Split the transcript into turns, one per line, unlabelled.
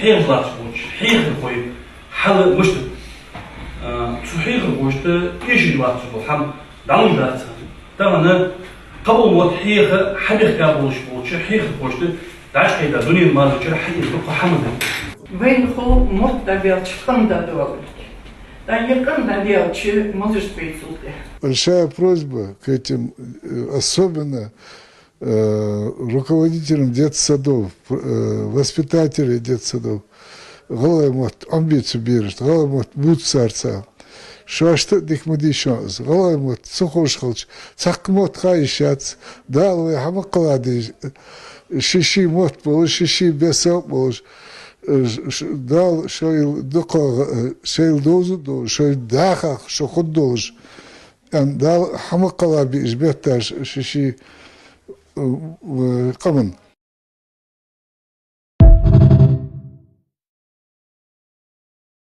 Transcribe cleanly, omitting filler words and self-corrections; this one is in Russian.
حيغ لا تقولش حيغ خوي حل مش تحيغ وجت إيش اللي ما تقول حم دعوم ذات تمام قبل ما حيغ حبيخ كابوش وش حيغ وجت داش كيدا دنيا ما تجرح حيغ تبقى حمد
وين خو مت دبيعش خمدة دولك да якын навелчи можешь присутствовать.
Большая просьба к этим, особенно руководителям детсадов, воспитателей детсадов, голаймот амбицию берет, голаймот будь царца, что дих мудишонс, голаймот сухошхолч, цакмот хайшац, дал вы хамаклади, шиши мот полож, шиши бесок полож, дал шойл докор, шойл дозу, шойл дахах, шо ход дож, дал хамаклади, избетаж, шиши قمن